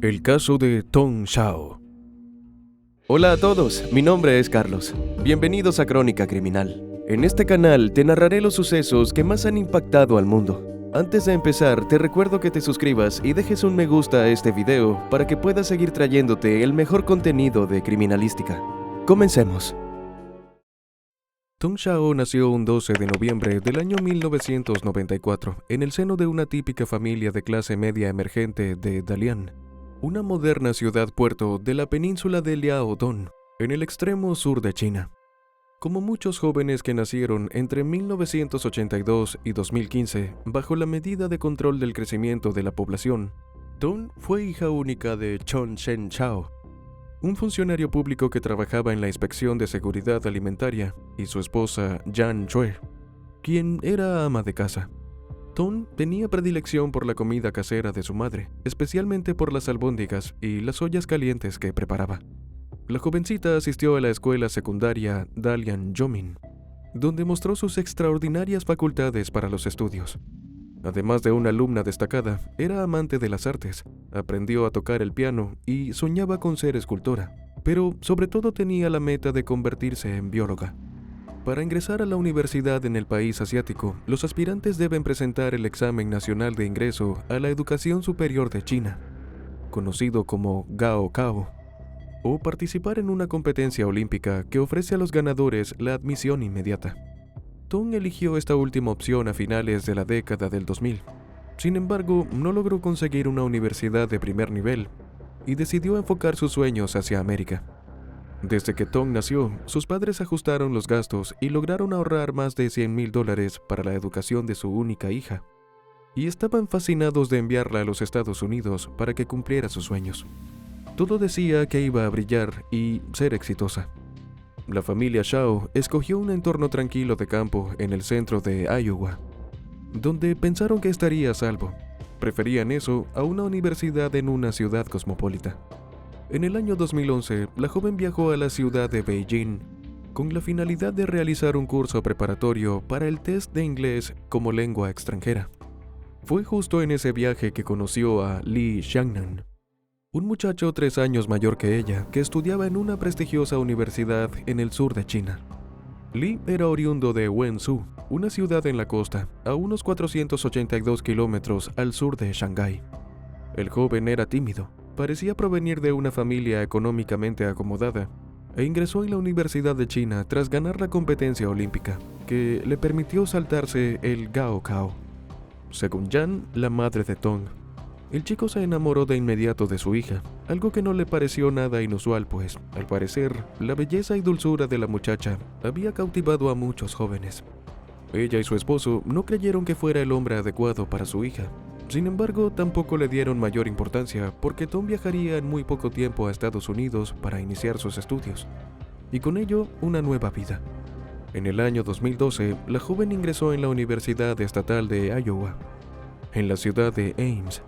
El caso de Tong Xiao. Hola a todos, mi nombre es Carlos. Bienvenidos a Crónica Criminal. En este canal te narraré los sucesos que más han impactado al mundo. Antes de empezar, te recuerdo que te suscribas y dejes un me gusta a este video para que pueda seguir trayéndote el mejor contenido de criminalística. Comencemos. Tong Xiao nació un 12 de noviembre del año 1994 en el seno de una típica familia de clase media emergente de Dalian, una moderna ciudad-puerto de la península de Liaodong, en el extremo sur de China. Como muchos jóvenes que nacieron entre 1982 y 2015, bajo la medida de control del crecimiento de la población, Tong fue hija única de Chong Shen Chao, un funcionario público que trabajaba en la Inspección de Seguridad Alimentaria, y su esposa Yan Chue, quien era ama de casa. Tong tenía predilección por la comida casera de su madre, especialmente por las albóndigas y las ollas calientes que preparaba. La jovencita asistió a la escuela secundaria Dalian Yomin, donde mostró sus extraordinarias facultades para los estudios. Además de una alumna destacada, era amante de las artes, aprendió a tocar el piano y soñaba con ser escultora, pero sobre todo tenía la meta de convertirse en bióloga. Para ingresar a la universidad en el país asiático, los aspirantes deben presentar el Examen Nacional de Ingreso a la Educación Superior de China, conocido como Gaokao, o participar en una competencia olímpica que ofrece a los ganadores la admisión inmediata. Tong eligió esta última opción a finales de la década del 2000. Sin embargo, no logró conseguir una universidad de primer nivel y decidió enfocar sus sueños hacia América. Desde que Tong nació, sus padres ajustaron los gastos y lograron ahorrar más de $100,000 para la educación de su única hija, y estaban fascinados de enviarla a los Estados Unidos para que cumpliera sus sueños. Todo decía que iba a brillar y ser exitosa. La familia Xiao escogió un entorno tranquilo de campo en el centro de Iowa, donde pensaron que estaría a salvo. Preferían eso a una universidad en una ciudad cosmopolita. En el año 2011, la joven viajó a la ciudad de Beijing con la finalidad de realizar un curso preparatorio para el test de inglés como lengua extranjera. Fue justo en ese viaje que conoció a Li Xiangnan, un muchacho 3 años mayor que ella, que estudiaba en una prestigiosa universidad en el sur de China. Li era oriundo de Wenzhou, una ciudad en la costa, a unos 482 kilómetros al sur de Shanghái. El joven era tímido, parecía provenir de una familia económicamente acomodada, e ingresó en la Universidad de China tras ganar la competencia olímpica, que le permitió saltarse el Gaokao. Según Yan, la madre de Tong, el chico se enamoró de inmediato de su hija, algo que no le pareció nada inusual, pues, al parecer, la belleza y dulzura de la muchacha había cautivado a muchos jóvenes. Ella y su esposo no creyeron que fuera el hombre adecuado para su hija. Sin embargo, tampoco le dieron mayor importancia porque Tong viajaría en muy poco tiempo a Estados Unidos para iniciar sus estudios, y con ello una nueva vida. En el año 2012, la joven ingresó en la Universidad Estatal de Iowa, en la ciudad de Ames,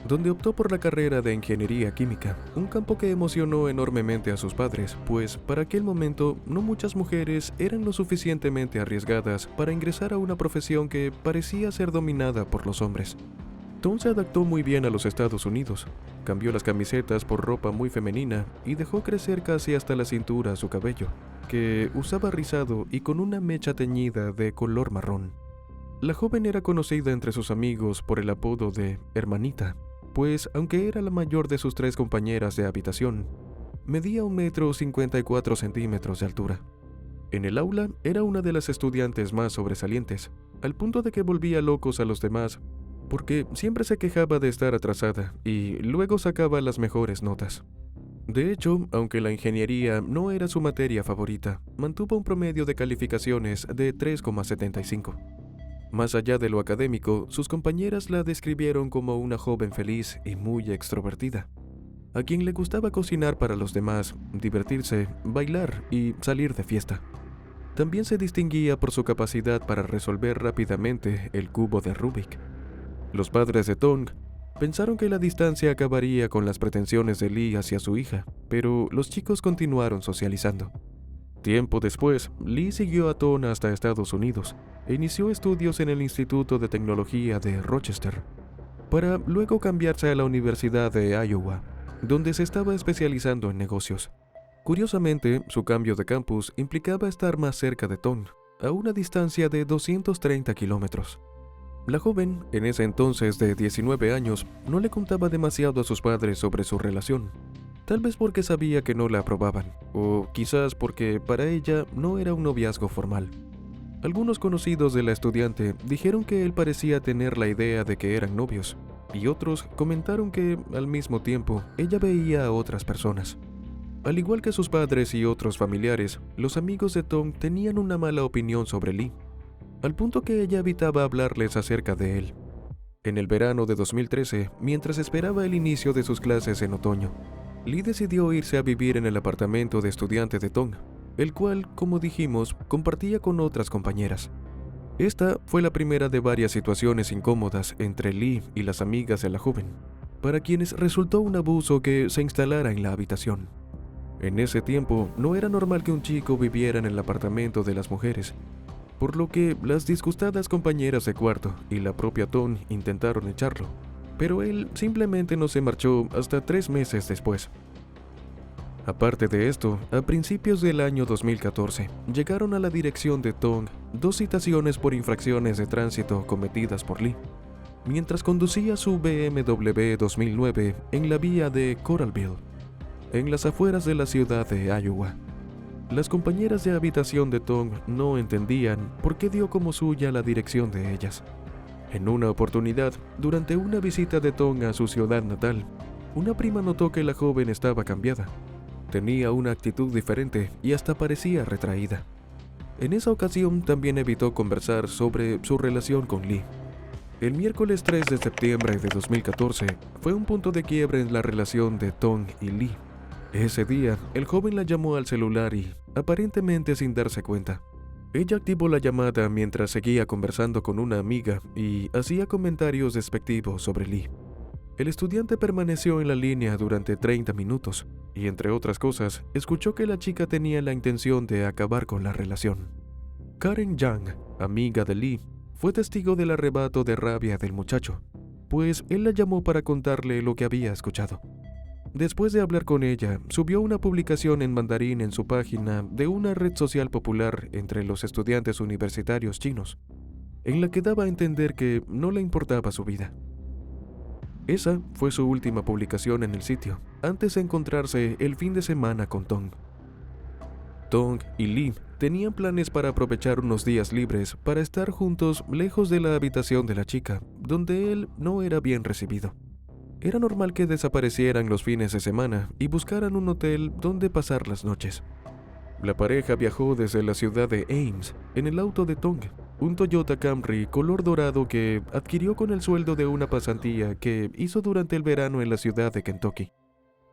donde optó por la carrera de Ingeniería Química, un campo que emocionó enormemente a sus padres, pues para aquel momento no muchas mujeres eran lo suficientemente arriesgadas para ingresar a una profesión que parecía ser dominada por los hombres. Tong se adaptó muy bien a los Estados Unidos, cambió las camisetas por ropa muy femenina y dejó crecer casi hasta la cintura su cabello, que usaba rizado y con una mecha teñida de color marrón. La joven era conocida entre sus amigos por el apodo de Hermanita, pues aunque era la mayor de sus 3 compañeras de habitación, medía 1,54 metros de altura. En el aula era una de las estudiantes más sobresalientes, al punto de que volvía locos a los demás, porque siempre se quejaba de estar atrasada y luego sacaba las mejores notas. De hecho, aunque la ingeniería no era su materia favorita, mantuvo un promedio de calificaciones de 3,75. Más allá de lo académico, sus compañeras la describieron como una joven feliz y muy extrovertida, a quien le gustaba cocinar para los demás, divertirse, bailar y salir de fiesta. También se distinguía por su capacidad para resolver rápidamente el cubo de Rubik. Los padres de Tong pensaron que la distancia acabaría con las pretensiones de Li hacia su hija, pero los chicos continuaron socializando. Tiempo después, Li siguió a Tong hasta Estados Unidos e inició estudios en el Instituto de Tecnología de Rochester. para luego cambiarse a la Universidad de Iowa, donde se estaba especializando en negocios. Curiosamente, su cambio de campus implicaba estar más cerca de Tom, a una distancia de 230 kilómetros. La joven, en ese entonces de 19 años, no le contaba demasiado a sus padres sobre su relación, tal vez porque sabía que no la aprobaban, o quizás porque para ella no era un noviazgo formal. Algunos conocidos de la estudiante dijeron que él parecía tener la idea de que eran novios, y otros comentaron que, al mismo tiempo, ella veía a otras personas. Al igual que sus padres y otros familiares, los amigos de Tom tenían una mala opinión sobre Lee, al punto que ella evitaba hablarles acerca de él. En el verano de 2013, mientras esperaba el inicio de sus clases en otoño, Lee decidió irse a vivir en el apartamento de estudiante de Tom, el cual, como dijimos, compartía con otras compañeras. Esta fue la primera de varias situaciones incómodas entre Lee y las amigas de la joven, para quienes resultó un abuso que se instalara en la habitación. En ese tiempo, no era normal que un chico viviera en el apartamento de las mujeres, por lo que las disgustadas compañeras de cuarto y la propia Tom intentaron echarlo, pero él simplemente no se marchó hasta 3 meses después. Aparte de esto, a principios del año 2014, llegaron a la dirección de Tom 2 citaciones por infracciones de tránsito cometidas por Lee, mientras conducía su BMW 2009 en la vía de Coralville, en las afueras de la ciudad de Iowa. Las compañeras de habitación de Tom no entendían por qué dio como suya la dirección de ellas. En una oportunidad, durante una visita de Tom a su ciudad natal, una prima notó que la joven estaba cambiada. Tenía una actitud diferente y hasta parecía retraída. En esa ocasión también evitó conversar sobre su relación con Lee. El miércoles 3 de septiembre de 2014 fue un punto de quiebre en la relación de Tom y Lee. Ese día, el joven la llamó al celular y, aparentemente sin darse cuenta, ella activó la llamada mientras seguía conversando con una amiga y hacía comentarios despectivos sobre Lee. El estudiante permaneció en la línea durante 30 minutos y, entre otras cosas, escuchó que la chica tenía la intención de acabar con la relación. Karen Young, amiga de Lee, fue testigo del arrebato de rabia del muchacho, pues él la llamó para contarle lo que había escuchado. Después de hablar con ella, subió una publicación en mandarín en su página de una red social popular entre los estudiantes universitarios chinos, en la que daba a entender que no le importaba su vida. Esa fue su última publicación en el sitio, antes de encontrarse el fin de semana con Tom. Tom y Lee tenían planes para aprovechar unos días libres para estar juntos lejos de la habitación de la chica, donde él no era bien recibido. Era normal que desaparecieran los fines de semana y buscaran un hotel donde pasar las noches. La pareja viajó desde la ciudad de Ames en el auto de Tom, un Toyota Camry color dorado que adquirió con el sueldo de una pasantía que hizo durante el verano en la ciudad de Kentucky.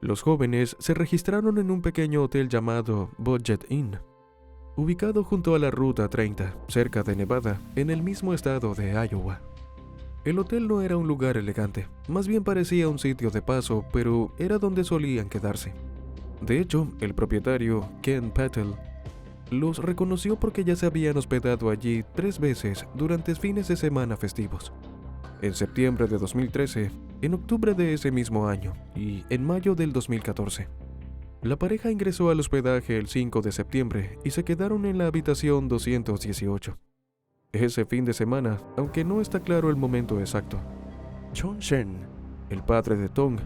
Los jóvenes se registraron en un pequeño hotel llamado Budget Inn, ubicado junto a la Ruta 30, cerca de Nevada, en el mismo estado de Iowa. El hotel no era un lugar elegante, más bien parecía un sitio de paso, pero era donde solían quedarse. De hecho, el propietario, Ken Patel, los reconoció porque ya se habían hospedado allí 3 veces durante fines de semana festivos. En septiembre de 2013, en octubre de ese mismo año y en mayo del 2014. La pareja ingresó al hospedaje el 5 de septiembre y se quedaron en la habitación 218. Ese fin de semana, aunque no está claro el momento exacto, Chon Shen, el padre de Tom,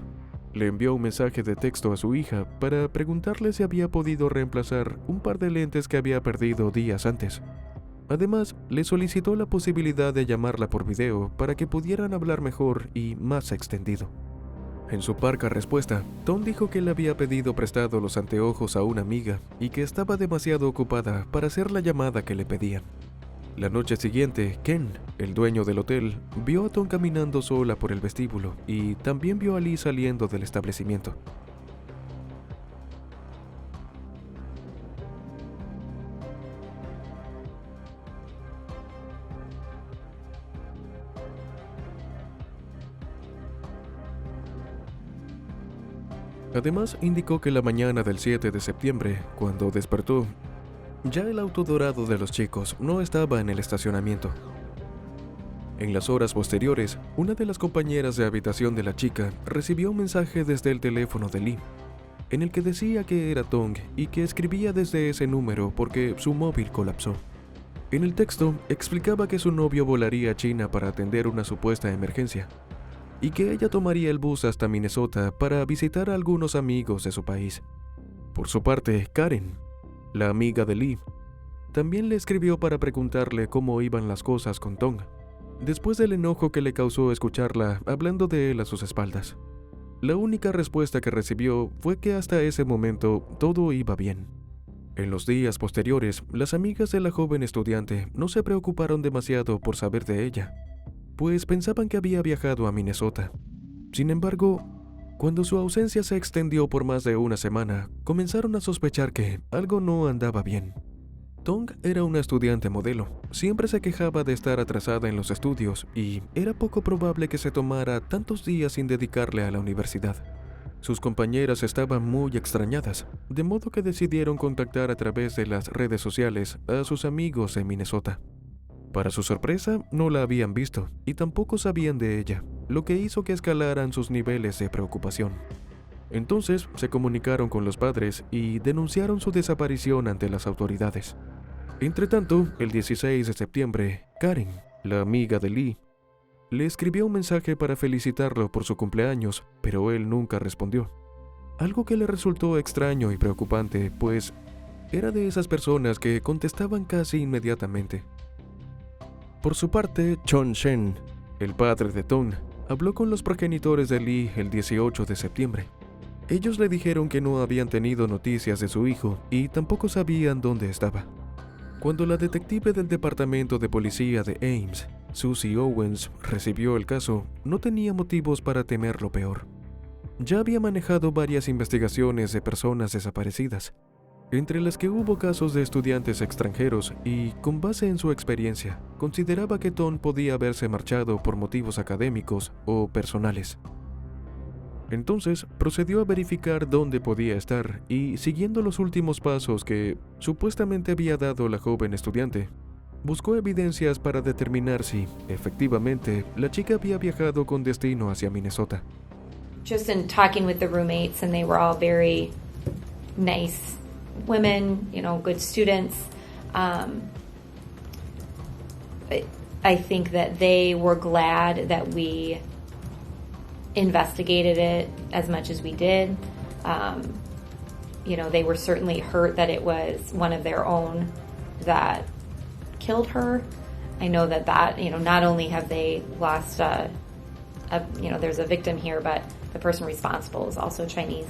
le envió un mensaje de texto a su hija para preguntarle si había podido reemplazar un par de lentes que había perdido días antes. Además, le solicitó la posibilidad de llamarla por video para que pudieran hablar mejor y más extendido. En su parca respuesta, Tom dijo que le había pedido prestado los anteojos a una amiga y que estaba demasiado ocupada para hacer la llamada que le pedían. La noche siguiente, Ken, el dueño del hotel, vio a Tom caminando sola por el vestíbulo y también vio a Lee saliendo del establecimiento. Además, indicó que la mañana del 7 de septiembre, cuando despertó, ya el auto dorado de los chicos no estaba en el estacionamiento. En las horas posteriores, una de las compañeras de habitación de la chica recibió un mensaje desde el teléfono de Lee, en el que decía que era Tong y que escribía desde ese número porque su móvil colapsó. En el texto explicaba que su novio volaría a China para atender una supuesta emergencia y que ella tomaría el bus hasta Minnesota para visitar a algunos amigos de su país. Por su parte, Karen, la amiga de Lee, también le escribió para preguntarle cómo iban las cosas con Tong, después del enojo que le causó escucharla hablando de él a sus espaldas. La única respuesta que recibió fue que hasta ese momento todo iba bien. En los días posteriores, las amigas de la joven estudiante no se preocuparon demasiado por saber de ella, pues pensaban que había viajado a Minnesota. Sin embargo, cuando su ausencia se extendió por más de una semana, comenzaron a sospechar que algo no andaba bien. Tong era una estudiante modelo, siempre se quejaba de estar atrasada en los estudios y era poco probable que se tomara tantos días sin dedicarle a la universidad. Sus compañeras estaban muy extrañadas, de modo que decidieron contactar a través de las redes sociales a sus amigos en Minnesota. Para su sorpresa, no la habían visto y tampoco sabían de ella, lo que hizo que escalaran sus niveles de preocupación. Entonces se comunicaron con los padres y denunciaron su desaparición ante las autoridades. Entretanto, el 16 de septiembre, Karen, la amiga de Lee, le escribió un mensaje para felicitarlo por su cumpleaños, pero él nunca respondió. Algo que le resultó extraño y preocupante, pues era de esas personas que contestaban casi inmediatamente. Por su parte, Chon Shen, el padre de Tong, habló con los progenitores de Lee el 18 de septiembre. Ellos le dijeron que no habían tenido noticias de su hijo y tampoco sabían dónde estaba. Cuando la detective del departamento de policía de Ames, Susie Owens, recibió el caso, no tenía motivos para temer lo peor. Ya había manejado varias investigaciones de personas desaparecidas, entre las que hubo casos de estudiantes extranjeros y, con base en su experiencia, consideraba que Tong podía haberse marchado por motivos académicos o personales. Entonces procedió a verificar dónde podía estar y, siguiendo los últimos pasos que supuestamente había dado la joven estudiante, buscó evidencias para determinar si, efectivamente, la chica había viajado con destino hacia Minnesota. Just in talking with the roommates, and they were all very nice women, good students. I think that they were glad that we investigated it as much as we did. They were certainly hurt that it was one of their own that killed her. I know that not only have they lost there's a victim here, but the person responsible is also Chinese.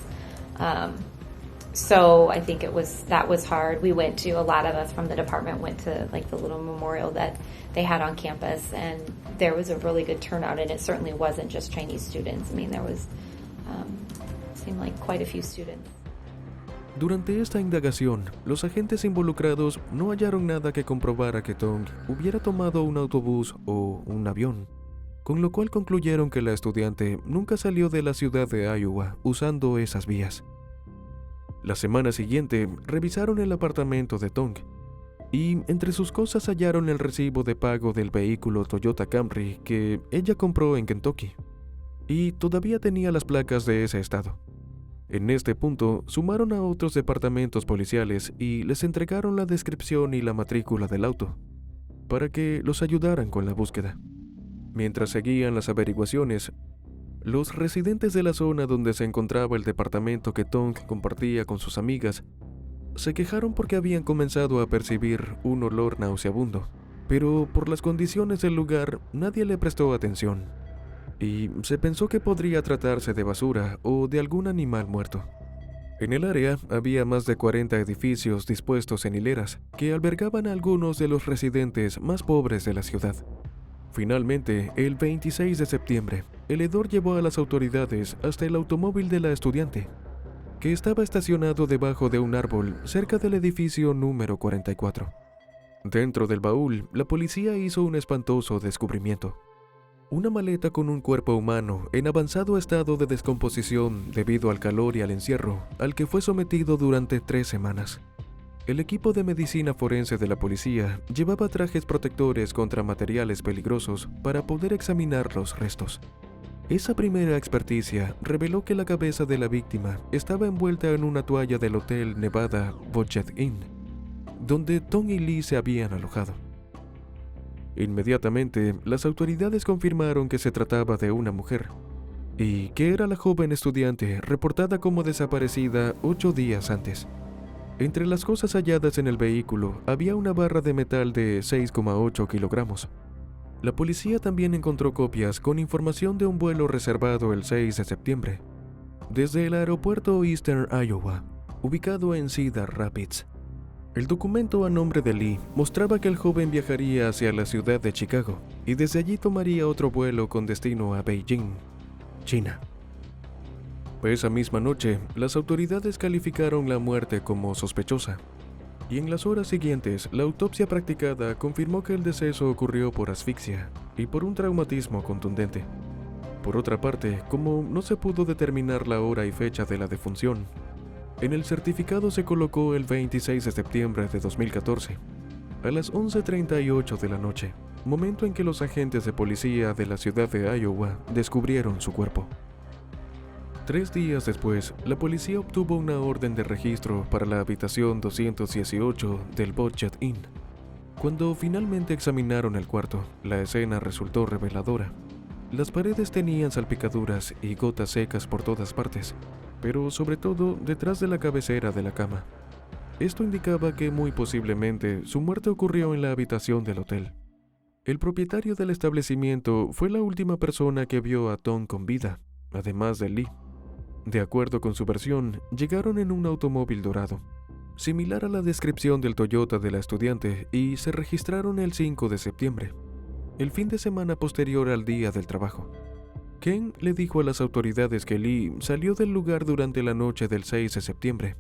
So I think that was hard. A lot of us from the department went to the little memorial that they had on campus, and there was a really good turnout, and it certainly wasn't just Chinese students. I mean, there was, seemed like quite a few students. Durante esta indagación, los agentes involucrados no hallaron nada que comprobara que Tong hubiera tomado un autobús o un avión, con lo cual concluyeron que la estudiante nunca salió de la ciudad de Iowa usando esas vías. La semana siguiente, revisaron el apartamento de Tong y entre sus cosas hallaron el recibo de pago del vehículo Toyota Camry que ella compró en Kentucky y todavía tenía las placas de ese estado. En este punto, sumaron a otros departamentos policiales y les entregaron la descripción y la matrícula del auto para que los ayudaran con la búsqueda. Mientras seguían las averiguaciones, los residentes de la zona donde se encontraba el departamento que Tong compartía con sus amigas se quejaron porque habían comenzado a percibir un olor nauseabundo, pero por las condiciones del lugar nadie le prestó atención y se pensó que podría tratarse de basura o de algún animal muerto. En el área había más de 40 edificios dispuestos en hileras que albergaban a algunos de los residentes más pobres de la ciudad. Finalmente, el 26 de septiembre, el hedor llevó a las autoridades hasta el automóvil de la estudiante, que estaba estacionado debajo de un árbol cerca del edificio número 44. Dentro del baúl, la policía hizo un espantoso descubrimiento. Una maleta con un cuerpo humano en avanzado estado de descomposición debido al calor y al encierro al que fue sometido durante 3 semanas. El equipo de medicina forense de la policía llevaba trajes protectores contra materiales peligrosos para poder examinar los restos. Esa primera experticia reveló que la cabeza de la víctima estaba envuelta en una toalla del Hotel Nevada Budget Inn, donde Tom y Lee se habían alojado. Inmediatamente, las autoridades confirmaron que se trataba de una mujer, y que era la joven estudiante reportada como desaparecida 8 días antes. Entre las cosas halladas en el vehículo había una barra de metal de 6,8 kilogramos. La policía también encontró copias con información de un vuelo reservado el 6 de septiembre, desde el aeropuerto Eastern Iowa, ubicado en Cedar Rapids. El documento a nombre de Lee mostraba que el joven viajaría hacia la ciudad de Chicago y desde allí tomaría otro vuelo con destino a Beijing, China. Esa misma noche, las autoridades calificaron la muerte como sospechosa, y en las horas siguientes, la autopsia practicada confirmó que el deceso ocurrió por asfixia y por un traumatismo contundente. Por otra parte, como no se pudo determinar la hora y fecha de la defunción, en el certificado se colocó el 26 de septiembre de 2014, a las 11:38 de la noche, momento en que los agentes de policía de la ciudad de Iowa descubrieron su cuerpo. 3 días después, la policía obtuvo una orden de registro para la habitación 218 del Budget Inn. Cuando finalmente examinaron el cuarto, la escena resultó reveladora. Las paredes tenían salpicaduras y gotas secas por todas partes, pero sobre todo detrás de la cabecera de la cama. Esto indicaba que muy posiblemente su muerte ocurrió en la habitación del hotel. El propietario del establecimiento fue la última persona que vio a Tom con vida, además de Lee. De acuerdo con su versión, llegaron en un automóvil dorado, similar a la descripción del Toyota de la estudiante, y se registraron el 5 de septiembre, el fin de semana posterior al día del trabajo. Ken le dijo a las autoridades que Lee salió del lugar durante la noche del 6 de septiembre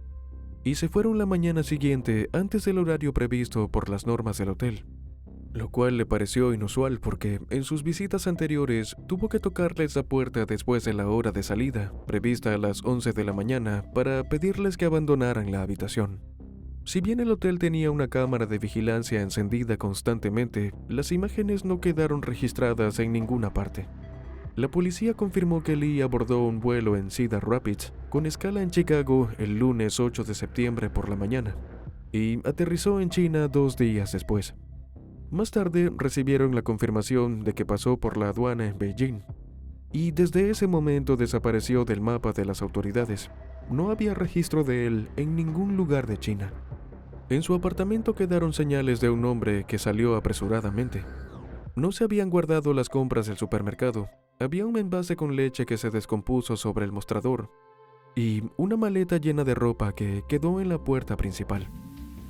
y se fueron la mañana siguiente antes del horario previsto por las normas del hotel, lo cual le pareció inusual porque en sus visitas anteriores tuvo que tocarles la puerta después de la hora de salida, prevista a las 11 de la mañana, para pedirles que abandonaran la habitación. Si bien el hotel tenía una cámara de vigilancia encendida constantemente, las imágenes no quedaron registradas en ninguna parte. La policía confirmó que Lee abordó un vuelo en Cedar Rapids, con escala en Chicago el lunes 8 de septiembre por la mañana, y aterrizó en China 2 días después. Más tarde recibieron la confirmación de que pasó por la aduana en Beijing, y desde ese momento desapareció del mapa de las autoridades. No había registro de él en ningún lugar de China. En su apartamento quedaron señales de un hombre que salió apresuradamente. No se habían guardado las compras del supermercado, había un envase con leche que se descompuso sobre el mostrador, y una maleta llena de ropa que quedó en la puerta principal.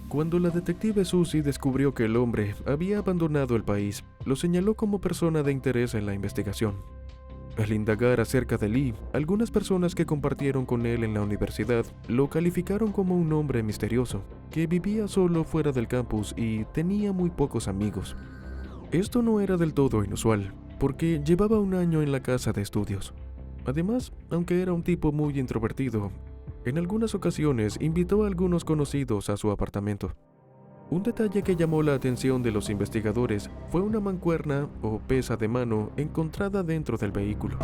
Cuando la detective Susie descubrió que el hombre había abandonado el país, lo señaló como persona de interés en la investigación. Al indagar acerca de Lee, algunas personas que compartieron con él en la universidad lo calificaron como un hombre misterioso, que vivía solo fuera del campus y tenía muy pocos amigos. Esto no era del todo inusual, porque llevaba 1 año en la casa de estudios. Además, aunque era un tipo muy introvertido, en algunas ocasiones invitó a algunos conocidos a su apartamento. Un detalle que llamó la atención de los investigadores fue una mancuerna o pesa de mano encontrada dentro del vehículo.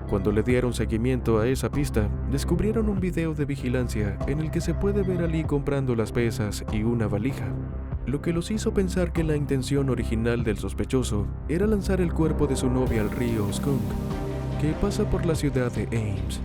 Cuando le dieron seguimiento a esa pista, descubrieron un video de vigilancia en el que se puede ver a Lee comprando las pesas y una valija, lo que los hizo pensar que la intención original del sospechoso era lanzar el cuerpo de su novia al río Skunk, que pasa por la ciudad de Ames.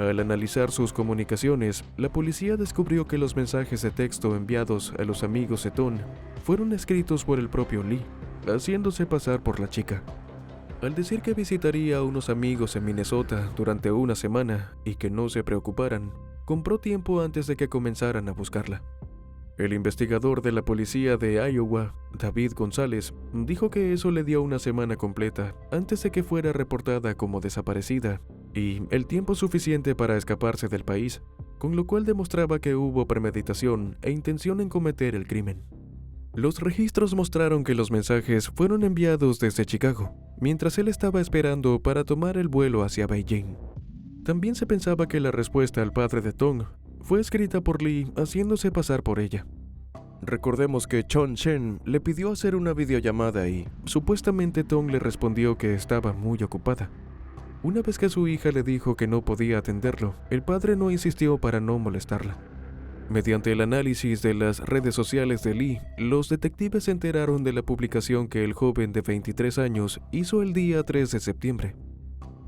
Al analizar sus comunicaciones, la policía descubrió que los mensajes de texto enviados a los amigos de Tom fueron escritos por el propio Lee, haciéndose pasar por la chica. Al decir que visitaría a unos amigos en Minnesota durante una semana y que no se preocuparan, compró tiempo antes de que comenzaran a buscarla. El investigador de la policía de Iowa, David González, dijo que eso le dio una semana completa antes de que fuera reportada como desaparecida y el tiempo suficiente para escaparse del país, con lo cual demostraba que hubo premeditación e intención en cometer el crimen. Los registros mostraron que los mensajes fueron enviados desde Chicago, mientras él estaba esperando para tomar el vuelo hacia Beijing. También se pensaba que la respuesta al padre de Tom fue escrita por Lee haciéndose pasar por ella. Recordemos que Chon Shen le pidió hacer una videollamada y supuestamente Tom le respondió que estaba muy ocupada. Una vez que su hija le dijo que no podía atenderlo, el padre no insistió para no molestarla. Mediante el análisis de las redes sociales de Lee, los detectives se enteraron de la publicación que el joven de 23 años hizo el día 3 de septiembre,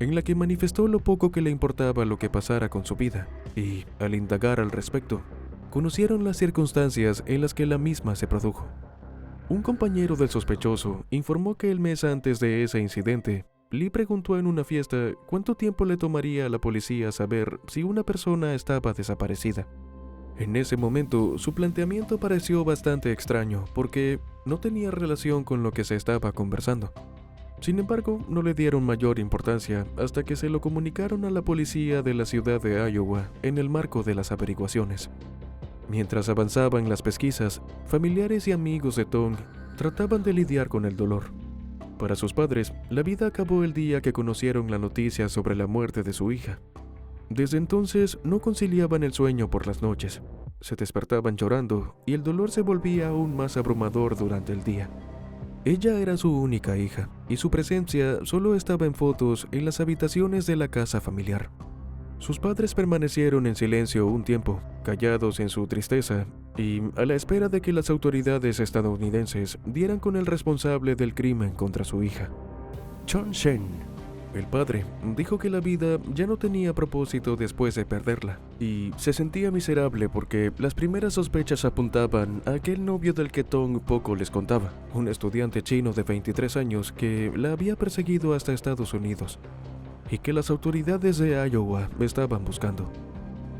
en la que manifestó lo poco que le importaba lo que pasara con su vida, y, al indagar al respecto, conocieron las circunstancias en las que la misma se produjo. Un compañero del sospechoso informó que el mes antes de ese incidente, Lee preguntó en una fiesta cuánto tiempo le tomaría a la policía saber si una persona estaba desaparecida. En ese momento, su planteamiento pareció bastante extraño porque no tenía relación con lo que se estaba conversando. Sin embargo, no le dieron mayor importancia hasta que se lo comunicaron a la policía de la ciudad de Iowa en el marco de las averiguaciones. Mientras avanzaban las pesquisas, familiares y amigos de Tom trataban de lidiar con el dolor. Para sus padres, la vida acabó el día que conocieron la noticia sobre la muerte de su hija. Desde entonces no conciliaban el sueño por las noches, se despertaban llorando y el dolor se volvía aún más abrumador durante el día. Ella era su única hija y su presencia solo estaba en fotos en las habitaciones de la casa familiar. Sus padres permanecieron en silencio un tiempo, callados en su tristeza y a la espera de que las autoridades estadounidenses dieran con el responsable del crimen contra su hija. Chon Shen, el padre, dijo que la vida ya no tenía propósito después de perderla, y se sentía miserable porque las primeras sospechas apuntaban a aquel novio del que Tom poco les contaba, un estudiante chino de 23 años que la había perseguido hasta Estados Unidos, y que las autoridades de Iowa estaban buscando.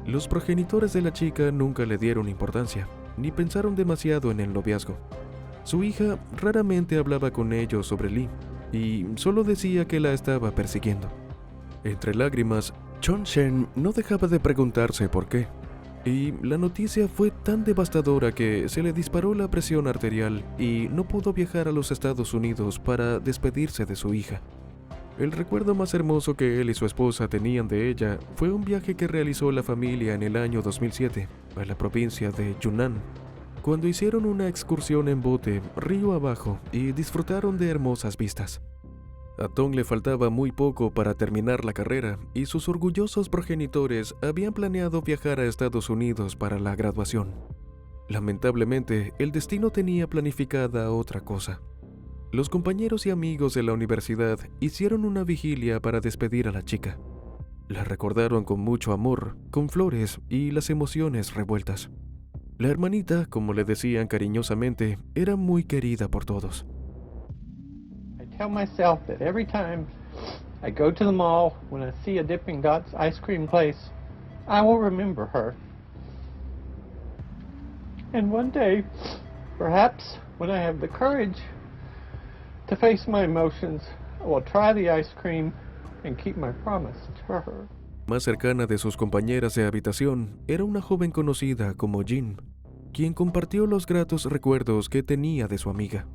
Los progenitores de la chica nunca le dieron importancia, ni pensaron demasiado en el noviazgo. Su hija raramente hablaba con ellos sobre Lee, y solo decía que la estaba persiguiendo. Entre lágrimas, Chon Shen no dejaba de preguntarse por qué, y la noticia fue tan devastadora que se le disparó la presión arterial y no pudo viajar a los Estados Unidos para despedirse de su hija. El recuerdo más hermoso que él y su esposa tenían de ella fue un viaje que realizó la familia en el año 2007 a la provincia de Yunnan, cuando hicieron una excursión en bote río abajo y disfrutaron de hermosas vistas. A Tom le faltaba muy poco para terminar la carrera y sus orgullosos progenitores habían planeado viajar a Estados Unidos para la graduación. Lamentablemente, el destino tenía planificada otra cosa. Los compañeros y amigos de la universidad hicieron una vigilia para despedir a la chica. La recordaron con mucho amor, con flores y las emociones revueltas. La hermanita, como le decían cariñosamente, era muy querida por todos. I tell myself that every time I go to the mall, when I see a Dippin' Dots ice cream place, I will remember her. And one day, perhaps when I have the courage to face my emotions, I will try the ice cream and keep my promise to her. Más cercana de sus compañeras de habitación era una joven conocida como Jean, quien compartió los gratos recuerdos que tenía de su amiga.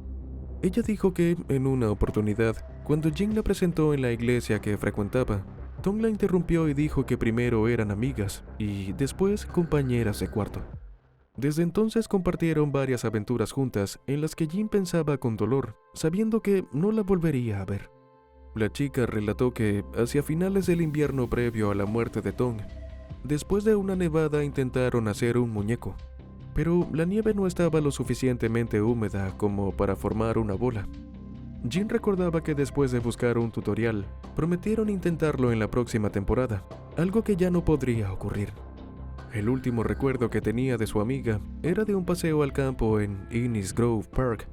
Ella dijo que, en una oportunidad, cuando Jean la presentó en la iglesia que frecuentaba, Tom la interrumpió y dijo que primero eran amigas y después compañeras de cuarto. Desde entonces compartieron varias aventuras juntas en las que Jean pensaba con dolor, sabiendo que no la volvería a ver. La chica relató que, hacia finales del invierno previo a la muerte de Tom, después de una nevada intentaron hacer un muñeco, pero la nieve no estaba lo suficientemente húmeda como para formar una bola. Jean recordaba que después de buscar un tutorial, prometieron intentarlo en la próxima temporada, algo que ya no podría ocurrir. El último recuerdo que tenía de su amiga era de un paseo al campo en Innis Grove Park,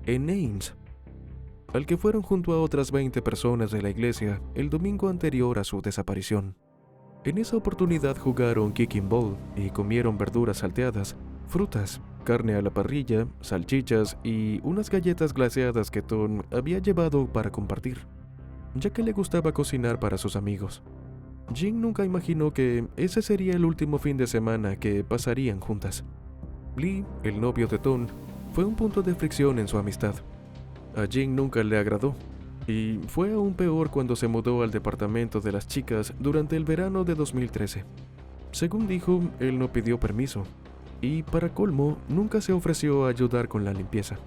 en Ames, al que fueron junto a otras 20 personas de la iglesia el domingo anterior a su desaparición. En esa oportunidad jugaron kicking ball y comieron verduras salteadas, frutas, carne a la parrilla, salchichas y unas galletas glaseadas que Tom había llevado para compartir, ya que le gustaba cocinar para sus amigos. Jean nunca imaginó que ese sería el último fin de semana que pasarían juntas. Lee, el novio de Tom, fue un punto de fricción en su amistad. A Jean nunca le agradó, y fue aún peor cuando se mudó al departamento de las chicas durante el verano de 2013. Según dijo, él no pidió permiso, y para colmo, nunca se ofreció a ayudar con la limpieza.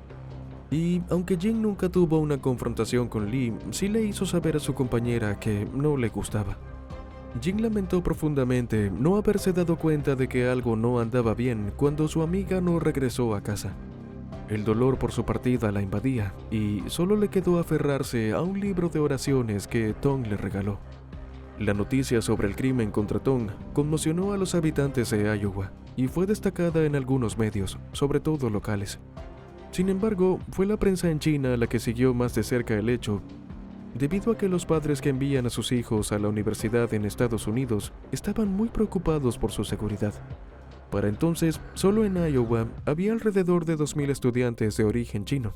Y aunque Jean nunca tuvo una confrontación con Lee, sí le hizo saber a su compañera que no le gustaba. Jean lamentó profundamente no haberse dado cuenta de que algo no andaba bien cuando su amiga no regresó a casa. El dolor por su partida la invadía y solo le quedó aferrarse a un libro de oraciones que Tom le regaló. La noticia sobre el crimen contra Tom conmocionó a los habitantes de Iowa y fue destacada en algunos medios, sobre todo locales. Sin embargo, fue la prensa en China la que siguió más de cerca el hecho, debido a que los padres que envían a sus hijos a la universidad en Estados Unidos estaban muy preocupados por su seguridad. Para entonces, solo en Iowa había alrededor de 2,000 estudiantes de origen chino,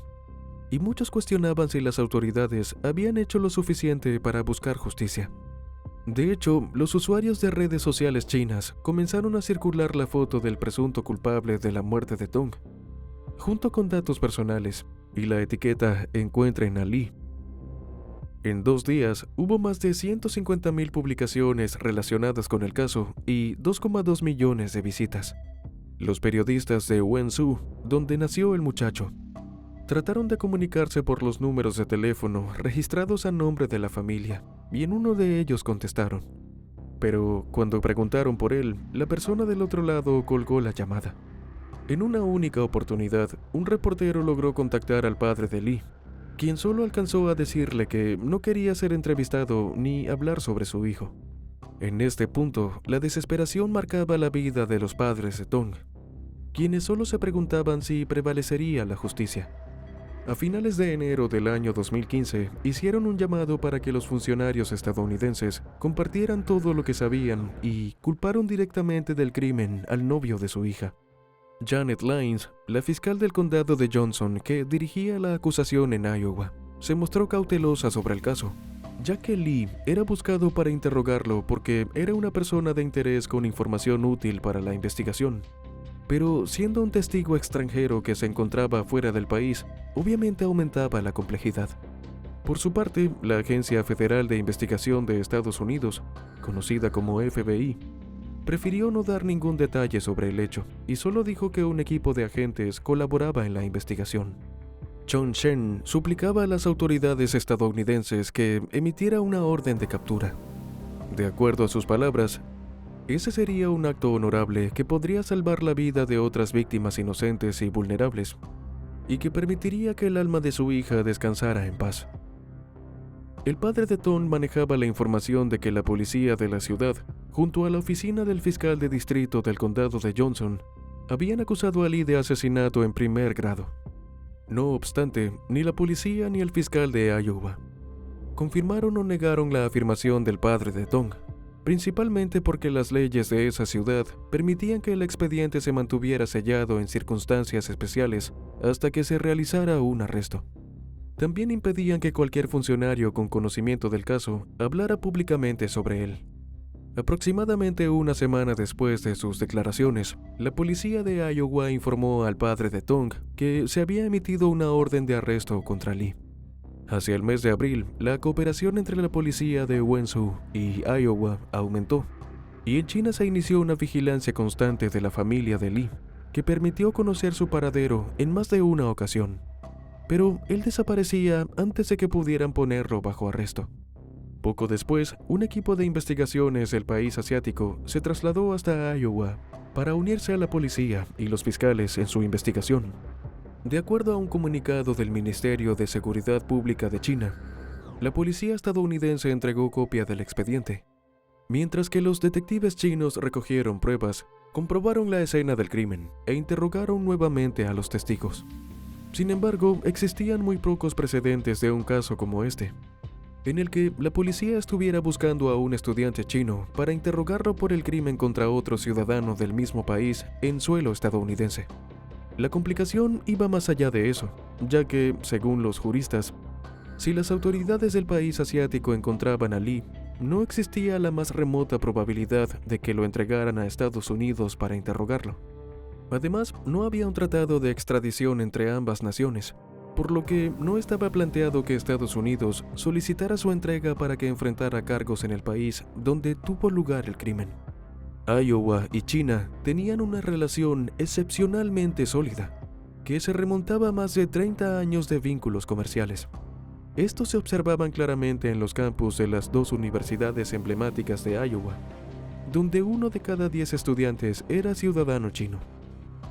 y muchos cuestionaban si las autoridades habían hecho lo suficiente para buscar justicia. De hecho, los usuarios de redes sociales chinas comenzaron a circular la foto del presunto culpable de la muerte de Tom, junto con datos personales, y la etiqueta "Encuentren a Lee". En 2 días, hubo más de 150,000 publicaciones relacionadas con el caso y 2,2 millones de visitas. Los periodistas de Wenzhou, donde nació el muchacho, trataron de comunicarse por los números de teléfono registrados a nombre de la familia, y en uno de ellos contestaron. Pero cuando preguntaron por él, la persona del otro lado colgó la llamada. En una única oportunidad, un reportero logró contactar al padre de Lee, quien solo alcanzó a decirle que no quería ser entrevistado ni hablar sobre su hijo. En este punto, la desesperación marcaba la vida de los padres de Tom, quienes solo se preguntaban si prevalecería la justicia. A finales de enero del año 2015, hicieron un llamado para que los funcionarios estadounidenses compartieran todo lo que sabían y culparon directamente del crimen al novio de su hija. Janet Lines, la fiscal del condado de Johnson que dirigía la acusación en Iowa, se mostró cautelosa sobre el caso, ya que Lee era buscado para interrogarlo porque era una persona de interés con información útil para la investigación. Pero siendo un testigo extranjero que se encontraba fuera del país, obviamente aumentaba la complejidad. Por su parte, la Agencia Federal de Investigación de Estados Unidos, conocida como FBI, prefirió no dar ningún detalle sobre el hecho y solo dijo que un equipo de agentes colaboraba en la investigación. Chong Shen suplicaba a las autoridades estadounidenses que emitiera una orden de captura. De acuerdo a sus palabras, ese sería un acto honorable que podría salvar la vida de otras víctimas inocentes y vulnerables, y que permitiría que el alma de su hija descansara en paz. El padre de Tom manejaba la información de que la policía de la ciudad, junto a la oficina del fiscal de distrito del condado de Johnson, habían acusado a Lee de asesinato en primer grado. No obstante, ni la policía ni el fiscal de Iowa confirmaron o negaron la afirmación del padre de Tom, principalmente porque las leyes de esa ciudad permitían que el expediente se mantuviera sellado en circunstancias especiales hasta que se realizara un arresto. También impedían que cualquier funcionario con conocimiento del caso hablara públicamente sobre él. Aproximadamente una semana después de sus declaraciones, la policía de Iowa informó al padre de Tom que se había emitido una orden de arresto contra Lee. Hacia el mes de abril, la cooperación entre la policía de Wenzhou y Iowa aumentó, y en China se inició una vigilancia constante de la familia de Lee, que permitió conocer su paradero en más de una ocasión. Pero él desaparecía antes de que pudieran ponerlo bajo arresto. Poco después, un equipo de investigaciones del país asiático se trasladó hasta Iowa para unirse a la policía y los fiscales en su investigación. De acuerdo a un comunicado del Ministerio de Seguridad Pública de China, la policía estadounidense entregó copia del expediente, Mientras que los detectives chinos recogieron pruebas, comprobaron la escena del crimen e interrogaron nuevamente a los testigos. Sin embargo, existían muy pocos precedentes de un caso como este, en el que la policía estuviera buscando a un estudiante chino para interrogarlo por el crimen contra otro ciudadano del mismo país en suelo estadounidense. La complicación iba más allá de eso, ya que, según los juristas, si las autoridades del país asiático encontraban a Lee, no existía la más remota probabilidad de que lo entregaran a Estados Unidos para interrogarlo. Además, no había un tratado de extradición entre ambas naciones, por lo que no estaba planteado que Estados Unidos solicitara su entrega para que enfrentara cargos en el país donde tuvo lugar el crimen. Iowa y China tenían una relación excepcionalmente sólida, que se remontaba a más de 30 años de vínculos comerciales. Estos se observaban claramente en los campus de las dos universidades emblemáticas de Iowa, donde 1 de cada 10 estudiantes era ciudadano chino.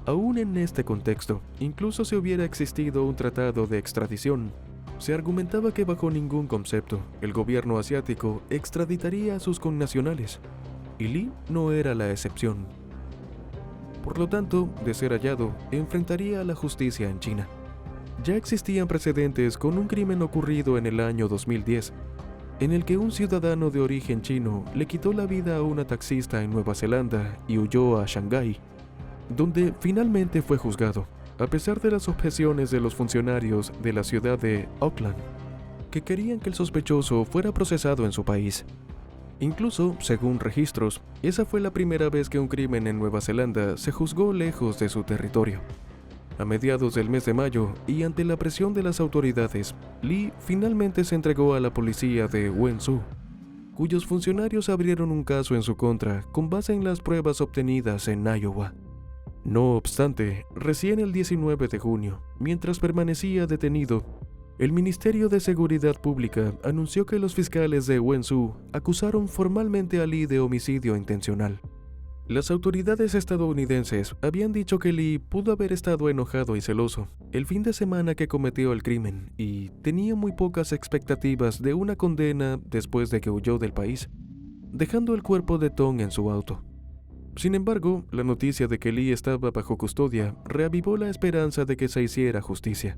Aún en este contexto, incluso si hubiera existido un tratado de extradición, se argumentaba que bajo ningún concepto el gobierno asiático extraditaría a sus connacionales, y Lee no era la excepción. Por lo tanto, de ser hallado, enfrentaría a la justicia en China. Ya existían precedentes con un crimen ocurrido en el año 2010, en el que un ciudadano de origen chino le quitó la vida a una taxista en Nueva Zelanda y huyó a Shanghái, donde finalmente fue juzgado, a pesar de las objeciones de los funcionarios de la ciudad de Auckland, que querían que el sospechoso fuera procesado en su país. Incluso, según registros, esa fue la primera vez que un crimen en Nueva Zelanda se juzgó lejos de su territorio. A mediados del mes de mayo, y ante la presión de las autoridades, Lee finalmente se entregó a la policía de Wenzhou, cuyos funcionarios abrieron un caso en su contra con base en las pruebas obtenidas en Iowa. No obstante, recién el 19 de junio, mientras permanecía detenido, el Ministerio de Seguridad Pública anunció que los fiscales de Wenzhou acusaron formalmente a Lee de homicidio intencional. Las autoridades estadounidenses habían dicho que Lee pudo haber estado enojado y celoso el fin de semana que cometió el crimen y tenía muy pocas expectativas de una condena después de que huyó del país, dejando el cuerpo de Tong en su auto. Sin embargo, la noticia de que Lee estaba bajo custodia reavivó la esperanza de que se hiciera justicia.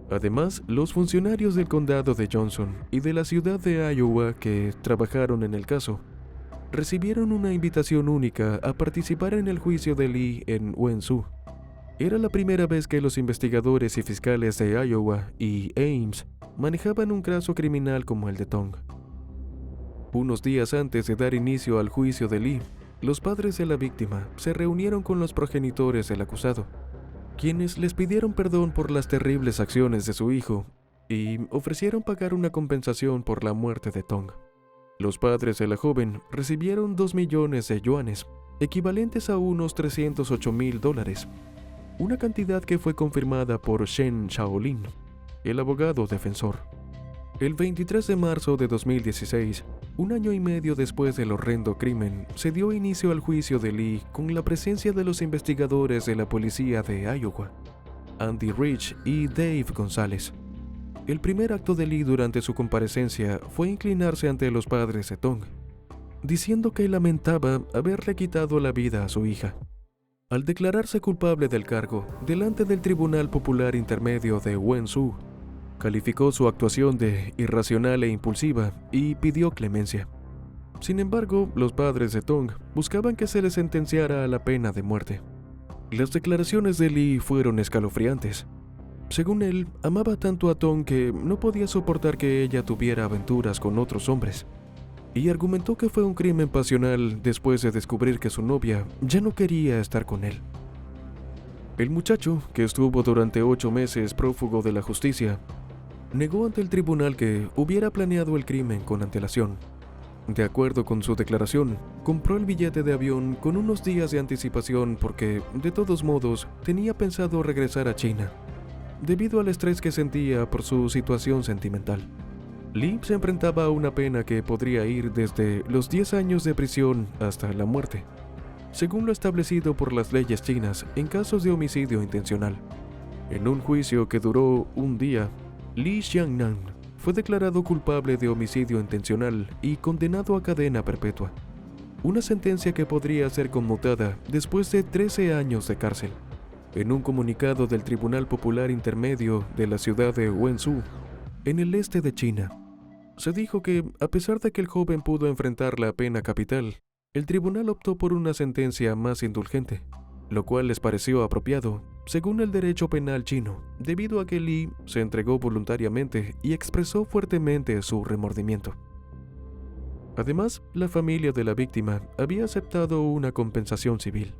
Además, los funcionarios del condado de Johnson y de la ciudad de Iowa que trabajaron en el caso recibieron una invitación única a participar en el juicio de Lee en Wenzhou. Era la primera vez que los investigadores y fiscales de Iowa y Ames manejaban un caso criminal como el de Tong. Unos días antes de dar inicio al juicio de Lee, los padres de la víctima se reunieron con los progenitores del acusado, quienes les pidieron perdón por las terribles acciones de su hijo y ofrecieron pagar una compensación por la muerte de Tong. Los padres de la joven recibieron 2 millones de yuanes, equivalentes a unos $308,000, una cantidad que fue confirmada por Shen Shaolin, el abogado defensor. El 23 de marzo de 2016, un año y medio después del horrendo crimen, se dio inicio al juicio de Lee con la presencia de los investigadores de la policía de Iowa, Andy Rich y Dave González. El primer acto de Lee durante su comparecencia fue inclinarse ante los padres de Tong, diciendo que lamentaba haberle quitado la vida a su hija. Al declararse culpable del cargo delante del Tribunal Popular Intermedio de Wenzhou, calificó su actuación de irracional e impulsiva y pidió clemencia. Sin embargo, los padres de Tong buscaban que se le sentenciara a la pena de muerte. Las declaraciones de Lee fueron escalofriantes. Según él, amaba tanto a Tong que no podía soportar que ella tuviera aventuras con otros hombres, y argumentó que fue un crimen pasional después de descubrir que su novia ya no quería estar con él. El muchacho, que estuvo durante 8 meses prófugo de la justicia, negó ante el tribunal que hubiera planeado el crimen con antelación. De acuerdo con su declaración, compró el billete de avión con unos días de anticipación porque, de todos modos, tenía pensado regresar a China, debido al estrés que sentía por su situación sentimental. Lee se enfrentaba a una pena que podría ir desde los 10 años de prisión hasta la muerte, según lo establecido por las leyes chinas en casos de homicidio intencional. En un juicio que duró un día, Lee Xiangnan fue declarado culpable de homicidio intencional y condenado a cadena perpetua. una sentencia que podría ser conmutada después de 13 años de cárcel. En un comunicado del Tribunal Popular Intermedio de la ciudad de Wenzhou, en el este de China, se dijo que, a pesar de que el joven pudo enfrentar la pena capital, el tribunal optó por una sentencia más indulgente, lo cual les pareció apropiado, según el derecho penal chino, debido a que Li se entregó voluntariamente y expresó fuertemente su remordimiento. Además, la familia de la víctima había aceptado una compensación civil.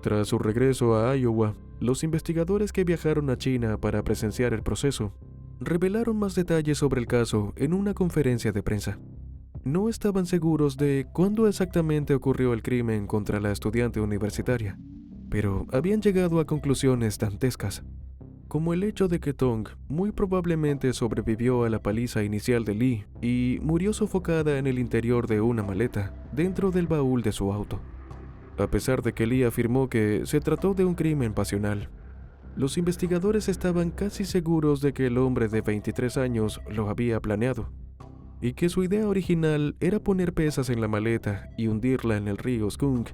Tras su regreso a Iowa, los investigadores que viajaron a China para presenciar el proceso revelaron más detalles sobre el caso en una conferencia de prensa. No estaban seguros de cuándo exactamente ocurrió el crimen contra la estudiante universitaria, pero habían llegado a conclusiones dantescas, como el hecho de que Tong muy probablemente sobrevivió a la paliza inicial de Li y murió sofocada en el interior de una maleta dentro del baúl de su auto. A pesar de que Li afirmó que se trató de un crimen pasional, los investigadores estaban casi seguros de que el hombre de 23 años lo había planeado, y que su idea original era poner pesas en la maleta y hundirla en el río Skunk.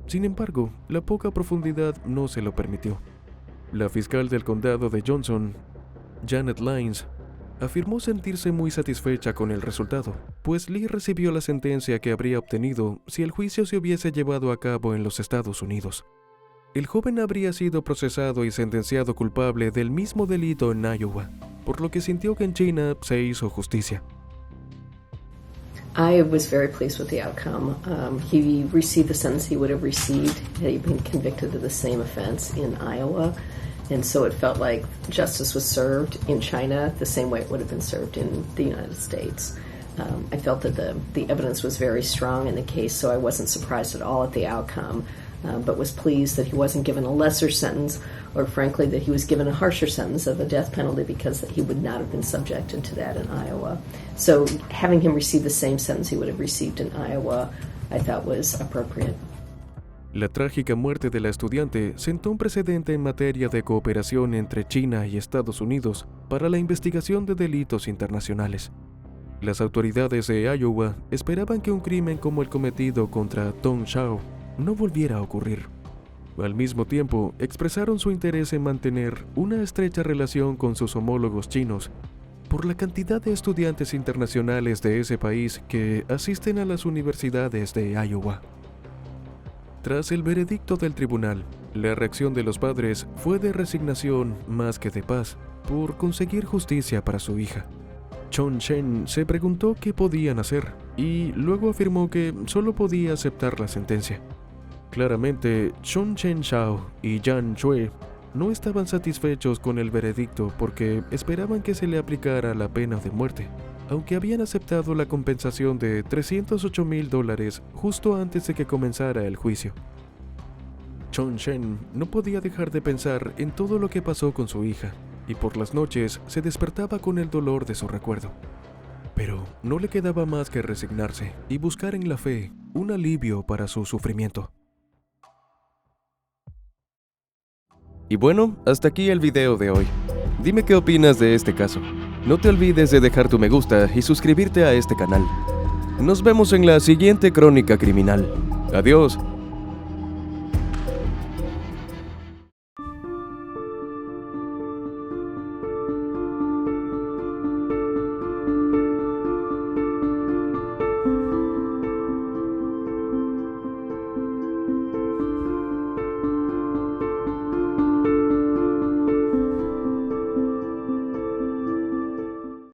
Sin embargo, la poca profundidad no se lo permitió. La fiscal del condado de Johnson, Janet Lines, afirmó sentirse muy satisfecha con el resultado, pues Lee recibió la sentencia que habría obtenido si el juicio se hubiese llevado a cabo en los Estados Unidos. El joven habría sido procesado y sentenciado culpable del mismo delito en Iowa, por lo que sintió que en China se hizo justicia. I was very pleased with the outcome. He received the sentence he would have received had he been convicted of the same offense in Iowa. And so it felt like justice was served in China the same way it would have been served in the United States. I felt that the evidence was very strong in the case, so I wasn't surprised at all at the outcome, but was pleased that he wasn't given a lesser sentence, or frankly that he was given a harsher sentence of a death penalty, because that he would not have been subjected to that in Iowa. So having him receive the same sentence he would have received in Iowa, I thought was appropriate. La trágica muerte de la estudiante sentó un precedente en materia de cooperación entre China y Estados Unidos para la investigación de delitos internacionales. Las autoridades de Iowa esperaban que un crimen como el cometido contra Tong Xiao no volviera a ocurrir. Al mismo tiempo, expresaron su interés en mantener una estrecha relación con sus homólogos chinos por la cantidad de estudiantes internacionales de ese país que asisten a las universidades de Iowa. Tras el veredicto del tribunal, la reacción de los padres fue de resignación más que de paz por conseguir justicia para su hija. Chong Shen se preguntó qué podían hacer y luego afirmó que solo podía aceptar la sentencia. Claramente, Chong Chen Xiao y Yan Shui no estaban satisfechos con el veredicto porque esperaban que se le aplicara la pena de muerte, aunque habían aceptado la compensación de $308,000 justo antes de que comenzara el juicio. Chong Shen no podía dejar de pensar en todo lo que pasó con su hija, y por las noches se despertaba con el dolor de su recuerdo. Pero no le quedaba más que resignarse y buscar en la fe un alivio para su sufrimiento. Y bueno, hasta aquí el video de hoy. Dime qué opinas de este caso. No te olvides de dejar tu me gusta y suscribirte a este canal. Nos vemos en la siguiente Crónica Criminal. Adiós.